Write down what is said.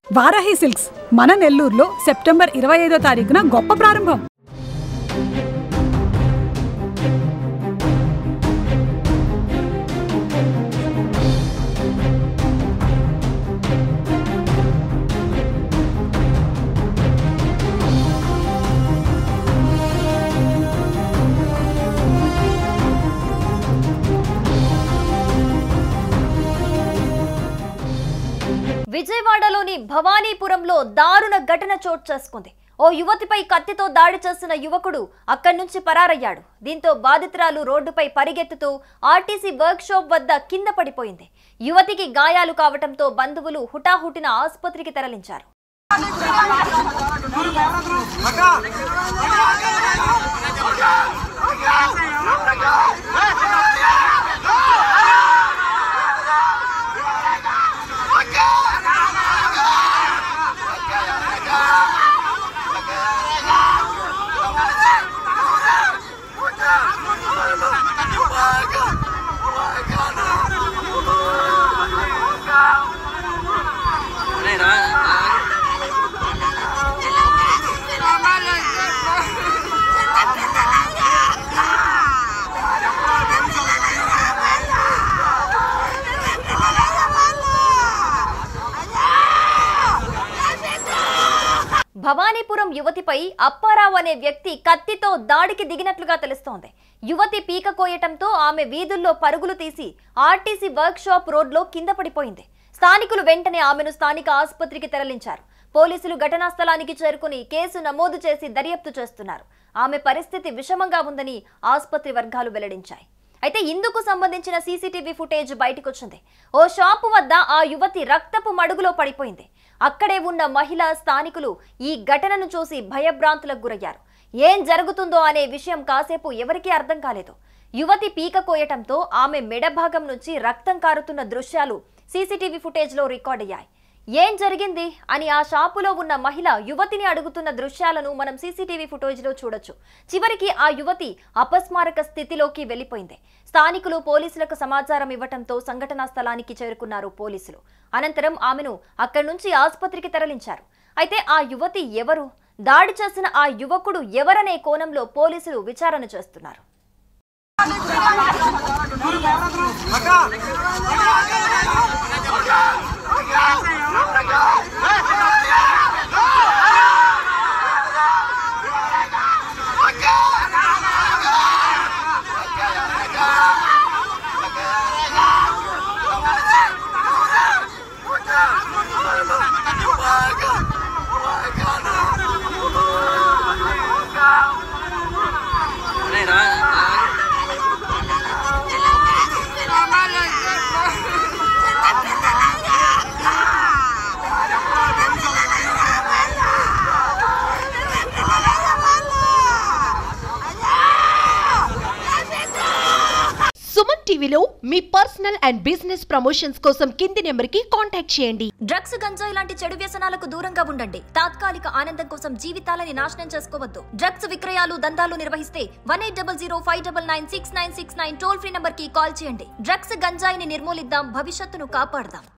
Varahi silks మన నెల్లూరులో September 25వ తారీఖున గొప్ప ప్రారంభం. విజయవాడలోని భవానీపురంలో దారుణ ఘటన చోటు చేసుకుంది. ఓ యువతిపై కత్తితో దాడి చేసిన యువకుడు అక్కడి నుంచి పరారయ్యాడు. దీంతో బాధితురాలు రోడ్డుపై పరిగెత్తుతూ ఆర్టీసీ వర్క్ షాప్ వద్ద కింద పడిపోయింది. యువతికి గాయాలు కావడంతో బంధువులు హుటాహుటిన ఆసుపత్రికి తరలించారు. భవానీపురం యువతిపై అప్పారావు అనే వ్యక్తి కత్తితో దాడికి దిగినట్లుగా తెలుస్తోంది. యువతి పీక కోయటంతో ఆమె వీధుల్లో పరుగులు తీసి ఆర్టీసీ వర్క్ షాప్ రోడ్లో కింద పడిపోయింది. స్థానికులు వెంటనే ఆమెను స్థానిక ఆసుపత్రికి తరలించారు. పోలీసులు ఘటనా స్థలానికి చేరుకుని కేసు నమోదు చేసి దర్యాప్తు చేస్తున్నారు. ఆమె పరిస్థితి విషమంగా ఉందని ఆసుపత్రి వర్గాలు వెల్లడించాయి. అయితే ఇందుకు సంబంధించిన సీసీటీవీ ఫుటేజ్ బయటకొచ్చింది. ఓ షాపు వద్ద ఆ యువతి రక్తపు మడుగులో పడిపోయింది. అక్కడే ఉన్న మహిళా స్థానికులు ఈ ఘటనను చూసి భయభ్రాంతులకు గురయ్యారు. ఏం జరుగుతుందో అనే విషయం కాసేపు ఎవరికీ అర్థం కాలేదు. యువతి పీక కోయటంతో ఆమె మెడ భాగం నుంచి రక్తం కారుతున్న దృశ్యాలు సీసీటీవీ ఫుటేజ్లో రికార్డ్ అయ్యాయి. ఏం జరిగింది అని ఆ షాపులో ఉన్న మహిళ యువతిని అడుగుతున్న దృశ్యాలను మనం సీసీటీవీ ఫుటేజ్లో చూడొచ్చు. చివరికి ఆ యువతి అపస్మారక స్థితిలోకి వెళ్లిపోయింది. స్థానికులు పోలీసులకు సమాచారం ఇవ్వటంతో సంఘటనా స్థలానికి చేరుకున్నారు పోలీసులు. అనంతరం ఆమెను అక్కడి నుంచి ఆసుపత్రికి తరలించారు. అయితే ఆ యువతి ఎవరు, దాడి చేసిన ఆ యువకుడు ఎవరనే కోణంలో పోలీసులు విచారణ చేస్తున్నారు. సుమన్ టీవీలో మీ పర్సనల్ అండ్ బిజినెస్ ప్రమోషన్స్ కోసం కింది నెంబర్కి కాంటాక్ట్ చేయండి. డ్రగ్స్, గంజాయి లాంటి చెడు వ్యసనాలకు దూరంగా ఉండండి. తాత్కాలిక ఆనందం కోసం జీవితాలని నాశనం చేసుకోవద్దు. డ్రగ్స్ విక్రయాలు, దందాలు నిర్వహిస్తే 180059996969 టోల్ ఫ్రీ నంబర్ కి కాల్ చేయండి. డ్రగ్స్, గంజాయిని నిర్మూలిద్దాం, భవిష్యత్తును కాపాడదాం.